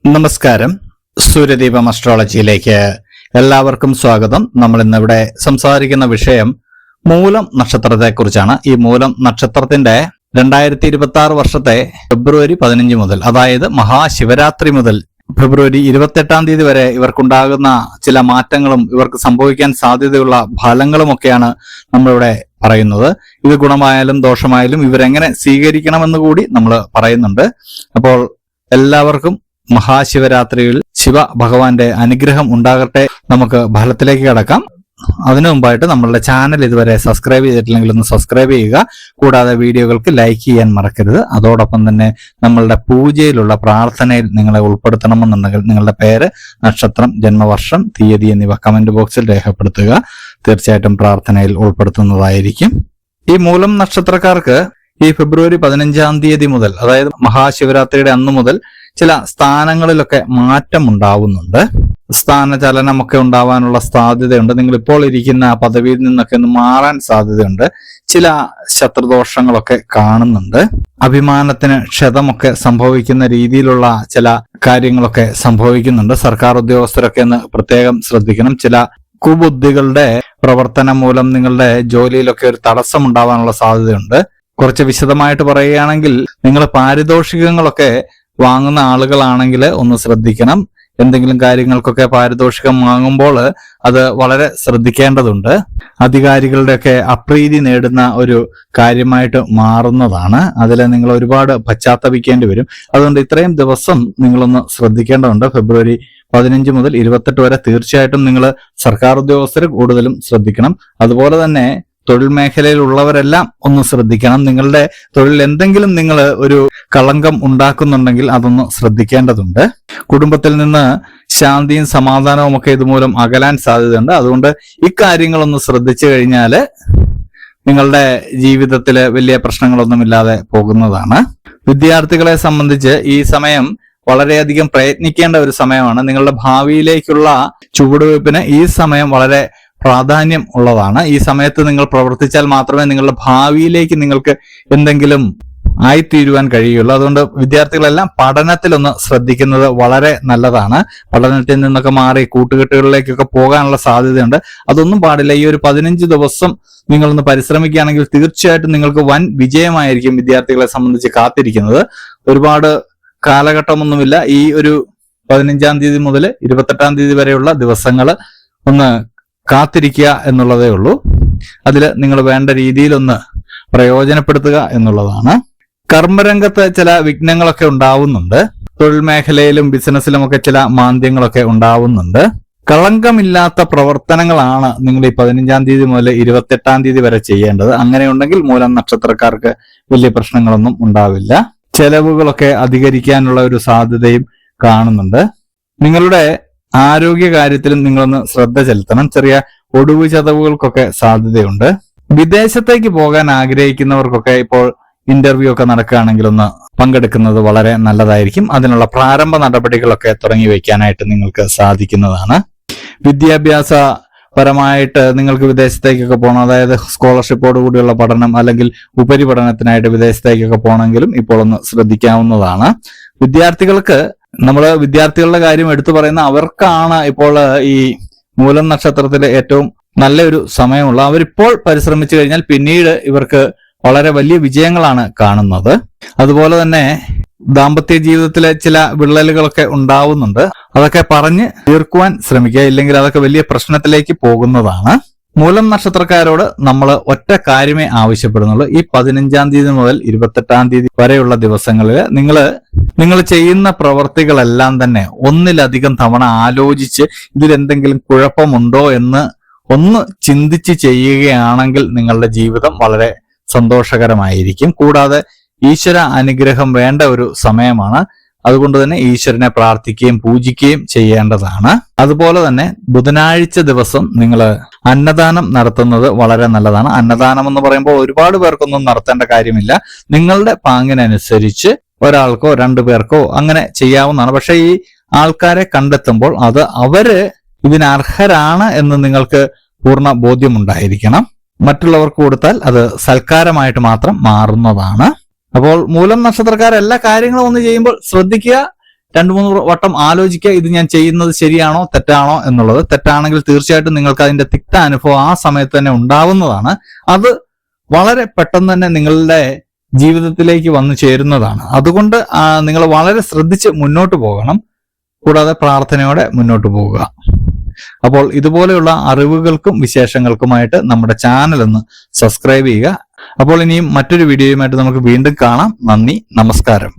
നമസ്കാരം. സൂര്യദീപം അസ്ട്രോളജിയിലേക്ക് എല്ലാവർക്കും സ്വാഗതം. നമ്മൾ ഇന്നിവിടെ സംസാരിക്കുന്ന വിഷയം മൂലം നക്ഷത്രത്തെക്കുറിച്ചാണ്. ഈ മൂലം നക്ഷത്രത്തിന്റെ 2026 വർഷത്തെ ഫെബ്രുവരി 15 മുതൽ, അതായത് മഹാശിവരാത്രി മുതൽ ഫെബ്രുവരി 28 വരെ ഇവർക്കുണ്ടാകുന്ന ചില മാറ്റങ്ങളും ഇവർക്ക് സംഭവിക്കാൻ സാധ്യതയുള്ള ഫലങ്ങളുമൊക്കെയാണ് നമ്മളിവിടെ പറയുന്നത്. ഇത് ഗുണമായാലും ദോഷമായാലും ഇവരെങ്ങനെ സ്വീകരിക്കണമെന്ന് കൂടി നമ്മൾ പറയുന്നുണ്ട്. അപ്പോൾ എല്ലാവർക്കും മഹാശിവരാത്രിയിൽ ശിവ ഭഗവാന്റെ അനുഗ്രഹം ഉണ്ടാകട്ടെ. നമുക്ക് ഫലത്തിലേക്ക് കടക്കാം. അതിനു മുമ്പായിട്ട് നമ്മളുടെ ചാനൽ ഇതുവരെ സബ്സ്ക്രൈബ് ചെയ്തിട്ടില്ലെങ്കിൽ ഒന്ന് സബ്സ്ക്രൈബ് ചെയ്യുക. കൂടാതെ വീഡിയോകൾക്ക് ലൈക്ക് ചെയ്യാൻ മറക്കരുത്. അതോടൊപ്പം തന്നെ നമ്മളുടെ പൂജയിലുള്ള പ്രാർത്ഥനയിൽ നിങ്ങളെ ഉൾപ്പെടുത്തണമെന്നുണ്ടെങ്കിൽ നിങ്ങളുടെ പേര്, നക്ഷത്രം, ജന്മവർഷം, തീയതി എന്നിവ കമന്റ് ബോക്സിൽ രേഖപ്പെടുത്തുക. തീർച്ചയായിട്ടും പ്രാർത്ഥനയിൽ ഉൾപ്പെടുത്തുന്നതായിരിക്കും. ഈ മൂലം നക്ഷത്രക്കാർക്ക് ഈ ഫെബ്രുവരി 15 മുതൽ, അതായത് മഹാശിവരാത്രിയുടെ അന്നു മുതൽ ചില സ്ഥാനങ്ങളിലൊക്കെ മാറ്റം ഉണ്ടാവുന്നുണ്ട്. സ്ഥാനചലനമൊക്കെ ഉണ്ടാവാനുള്ള സാധ്യതയുണ്ട്. നിങ്ങൾ ഇപ്പോൾ ഇരിക്കുന്ന പദവിയിൽ നിന്നൊക്കെ ഒന്ന് മാറാൻ സാധ്യതയുണ്ട്. ചില ശത്രുദോഷങ്ങളൊക്കെ കാണുന്നുണ്ട്. അഭിമാനത്തിന് ക്ഷതമൊക്കെ സംഭവിക്കുന്ന രീതിയിലുള്ള ചില കാര്യങ്ങളൊക്കെ സംഭവിക്കുന്നുണ്ട്. സർക്കാർ ഉദ്യോഗസ്ഥരൊക്കെ ഒന്ന് പ്രത്യേകം ശ്രദ്ധിക്കണം. ചില കുബുദ്ധികളുടെ പ്രവർത്തനം മൂലം നിങ്ങളുടെ ജോലിയിലൊക്കെ ഒരു തടസ്സം ഉണ്ടാവാനുള്ള സാധ്യതയുണ്ട്. കുറച്ച് വിശദമായിട്ട് പറയുകയാണെങ്കിൽ, നിങ്ങൾ പാരിതോഷികങ്ങളൊക്കെ വാങ്ങുന്ന ആളുകളാണെങ്കിൽ ഒന്ന് ശ്രദ്ധിക്കണം. എന്തെങ്കിലും കാര്യങ്ങൾക്കൊക്കെ പാരിതോഷികം വാങ്ങുമ്പോൾ അത് വളരെ ശ്രദ്ധിക്കേണ്ടതുണ്ട്. അധികാരികളുടെയൊക്കെ അപ്രീതി നേടുന്ന ഒരു കാര്യമായിട്ട് മാറുന്നതാണ്. അതിൽ നിങ്ങൾ ഒരുപാട് പശ്ചാത്തപിക്കേണ്ടി വരും. അതുകൊണ്ട് ഇത്രയും ദിവസം നിങ്ങളൊന്ന് ശ്രദ്ധിക്കേണ്ടതുണ്ട്. ഫെബ്രുവരി 15 മുതൽ 28 വരെ തീർച്ചയായിട്ടും നിങ്ങൾ സർക്കാർ ഉദ്യോഗസ്ഥർ കൂടുതലും ശ്രദ്ധിക്കണം. അതുപോലെ തന്നെ തൊഴിൽ മേഖലയിലുള്ളവരെല്ലാം ഒന്ന് ശ്രദ്ധിക്കണം. നിങ്ങളുടെ തൊഴിൽ എന്തെങ്കിലും നിങ്ങൾ ഒരു കളങ്കം ഉണ്ടാക്കുന്നുണ്ടെങ്കിൽ അതൊന്ന് ശ്രദ്ധിക്കേണ്ടതുണ്ട്. കുടുംബത്തിൽ നിന്ന് ശാന്തിയും സമാധാനവും ഒക്കെ ഇതുമൂലം അകലാൻ സാധ്യതയുണ്ട്. അതുകൊണ്ട് ഇക്കാര്യങ്ങളൊന്ന് ശ്രദ്ധിച്ചു കഴിഞ്ഞാൽ നിങ്ങളുടെ ജീവിതത്തിൽ വലിയ പ്രശ്നങ്ങളൊന്നുമില്ലാതെ പോകുന്നതാണ്. വിദ്യാർത്ഥികളെ സംബന്ധിച്ച് ഈ സമയം വളരെയധികം പ്രയത്നിക്കേണ്ട ഒരു സമയമാണ്. നിങ്ങളുടെ ഭാവിയിലേക്കുള്ള ചുവടുവയ്പ്പിന് ഈ സമയം വളരെ പ്രാധാന്യം ഉള്ളതാണ്. ഈ സമയത്ത് നിങ്ങൾ പ്രവർത്തിച്ചാൽ മാത്രമേ നിങ്ങളുടെ ഭാവിയിലേക്ക് നിങ്ങൾക്ക് എന്തെങ്കിലും ആയിത്തീരുവാൻ കഴിയുള്ളൂ. അതുകൊണ്ട് വിദ്യാർത്ഥികളെല്ലാം പഠനത്തിലൊന്ന് ശ്രദ്ധിക്കുന്നത് വളരെ നല്ലതാണ്. പഠനത്തിൽ നിന്നൊക്കെ മാറി കൂട്ടുകെട്ടുകളിലേക്കൊക്കെ പോകാനുള്ള സാധ്യതയുണ്ട്. അതൊന്നും പാടില്ല. ഈ ഒരു 15 ദിവസം നിങ്ങളൊന്ന് പരിശ്രമിക്കുകയാണെങ്കിൽ തീർച്ചയായിട്ടും നിങ്ങൾക്ക് വൻ വിജയമായിരിക്കും വിദ്യാർത്ഥികളെ സംബന്ധിച്ച് കാത്തിരിക്കുന്നത്. ഒരുപാട് കാലഘട്ടമൊന്നുമില്ല. ഈ ഒരു 15 മുതൽ 28 വരെയുള്ള ദിവസങ്ങൾ ഒന്ന് കാത്തിരിക്കുക എന്നുള്ളതേ ഉള്ളൂ. അതിൽ നിങ്ങൾ വേണ്ട രീതിയിലൊന്ന് പ്രയോജനപ്പെടുത്തുക എന്നുള്ളതാണ്. കർമ്മരംഗത്ത് ചില വിഘ്നങ്ങളൊക്കെ ഉണ്ടാവുന്നുണ്ട്. തൊഴിൽ മേഖലയിലും ബിസിനസ്സിലുമൊക്കെ ചില മാന്ദ്യങ്ങളൊക്കെ ഉണ്ടാവുന്നുണ്ട്. കളങ്കമില്ലാത്ത പ്രവർത്തനങ്ങളാണ് നിങ്ങൾ ഈ 15 മുതൽ 28 വരെ ചെയ്യേണ്ടത്. അങ്ങനെയുണ്ടെങ്കിൽ മൂലം നക്ഷത്രക്കാർക്ക് വലിയ പ്രശ്നങ്ങളൊന്നും ഉണ്ടാവില്ല. ചെലവുകളൊക്കെ അധികരിക്കാനുള്ള ഒരു സാധ്യതയും കാണുന്നുണ്ട്. നിങ്ങളുടെ ആരോഗ്യ കാര്യത്തിലും നിങ്ങളൊന്ന് ശ്രദ്ധ ചെലുത്തണം. ചെറിയ ഒടിവ് ചതവുകൾക്കൊക്കെ സാധ്യതയുണ്ട്. വിദേശത്തേക്ക് പോകാൻ ആഗ്രഹിക്കുന്നവർക്കൊക്കെ ഇപ്പോൾ ഇന്റർവ്യൂ ഒക്കെ നടക്കുകയാണെങ്കിൽ ഒന്ന് പങ്കെടുക്കുന്നത് വളരെ നല്ലതായിരിക്കും. അതിനുള്ള പ്രാരംഭ നടപടികളൊക്കെ തുടങ്ങി വയ്ക്കാനായിട്ട് നിങ്ങൾക്ക് സാധിക്കുന്നതാണ്. വിദ്യാഭ്യാസ പരമായിട്ട് നിങ്ങൾക്ക് വിദേശത്തേക്കൊക്കെ പോകണം, അതായത് സ്കോളർഷിപ്പോട് കൂടിയുള്ള പഠനം അല്ലെങ്കിൽ ഉപരിപഠനത്തിനായിട്ട് വിദേശത്തേക്കൊക്കെ പോകണമെങ്കിലും ഇപ്പോൾ ഒന്ന് ശ്രദ്ധിക്കാവുന്നതാണ്. വിദ്യാർത്ഥികളുടെ കാര്യം എടുത്തു പറയുന്ന അവർക്കാണ് ഇപ്പോൾ ഈ മൂലം നക്ഷത്രത്തിലെ ഏറ്റവും നല്ലൊരു സമയമുള്ള. അവരിപ്പോൾ പരിശ്രമിച്ചു കഴിഞ്ഞാൽ പിന്നീട് ഇവർക്ക് വളരെ വലിയ വിജയങ്ങളാണ് കാണുന്നത്. അതുപോലെ തന്നെ ദാമ്പത്യ ജീവിതത്തിലെ ചില വിള്ളലുകളൊക്കെ ഉണ്ടാവുന്നുണ്ട്. അതൊക്കെ പറഞ്ഞ് തീർക്കുവാൻ ശ്രമിക്കുക. ഇല്ലെങ്കിൽ അതൊക്കെ വലിയ പ്രശ്നത്തിലേക്ക് പോകുന്നതാണ്. മൂലം നക്ഷത്രക്കാരോട് നമ്മൾ ഒറ്റ കാര്യമേ ആവശ്യപ്പെടുന്നുള്ളൂ. ഈ 15 മുതൽ 28 വരെയുള്ള ദിവസങ്ങളിൽ നിങ്ങൾ ചെയ്യുന്ന പ്രവർത്തികളെല്ലാം തന്നെ ഒന്നിലധികം തവണ ആലോചിച്ച് ഇതിലെന്തെങ്കിലും കുഴപ്പമുണ്ടോ എന്ന് ഒന്ന് ചിന്തിച്ച് ചെയ്യുകയാണെങ്കിൽ നിങ്ങളുടെ ജീവിതം വളരെ സന്തോഷകരമായിരിക്കും. കൂടാതെ ഈശ്വര അനുഗ്രഹം വേണ്ട ഒരു സമയമാണ്. അതുകൊണ്ട് തന്നെ ഈശ്വരനെ പ്രാർത്ഥിക്കുകയും പൂജിക്കുകയും ചെയ്യേണ്ടതാണ്. അതുപോലെ തന്നെ ബുധനാഴ്ച ദിവസം നിങ്ങൾ അന്നദാനം നടത്തുന്നത് വളരെ നല്ലതാണ്. അന്നദാനം എന്ന് പറയുമ്പോൾ ഒരുപാട് പേർക്കൊന്നും നടത്തേണ്ട കാര്യമില്ല. നിങ്ങളുടെ പാങ്ങിനനുസരിച്ച് ഒരാൾക്കോ 2 പേർക്കോ അങ്ങനെ ചെയ്യാവുന്നതാണ്. പക്ഷെ ഈ ആൾക്കാരെ കണ്ടെത്തുമ്പോൾ അത് അവര് ഇതിന് അർഹരാണ് എന്ന് നിങ്ങൾക്ക് പൂർണ്ണ ബോധ്യമുണ്ടായിരിക്കണം. മറ്റുള്ളവർക്ക് കൊടുത്താൽ അത് സൽക്കാരമായിട്ട് മാത്രം മാറുന്നതാണ്. അപ്പോൾ മൂലം നക്ഷത്രക്കാർ എല്ലാ കാര്യങ്ങളും ഒന്ന് ചെയ്യുമ്പോൾ ശ്രദ്ധിക്കുക. 2-3 വട്ടം ആലോചിക്കുക, ഇത് ഞാൻ ചെയ്യുന്നത് ശരിയാണോ തെറ്റാണോ എന്നുള്ളത്. തെറ്റാണെങ്കിൽ തീർച്ചയായിട്ടും നിങ്ങൾക്ക് അതിന്റെ തിക്ത അനുഭവം ആ സമയത്ത് തന്നെ ഉണ്ടാവുന്നതാണ്. അത് വളരെ പെട്ടെന്ന് തന്നെ നിങ്ങളുടെ ജീവിതത്തിലേക്ക് വന്നു ചേരുന്നതാണ്. അതുകൊണ്ട് നിങ്ങൾ വളരെ ശ്രദ്ധിച്ച് മുന്നോട്ട് പോകണം, കൂടാതെ പ്രാർത്ഥനയോടെ മുന്നോട്ട് പോവുക. അപ്പോൾ ഇതുപോലെയുള്ള അറിവുകൾക്കും വിശേഷങ്ങൾക്കുമായിട്ട് നമ്മുടെ ചാനൽ ഒന്ന് സബ്സ്ക്രൈബ് ചെയ്യുക. അപ്പോൾ ഇനിയും മറ്റൊരു വീഡിയോയുമായിട്ട് നമുക്ക് വീണ്ടും കാണാം. നന്ദി, നമസ്കാരം.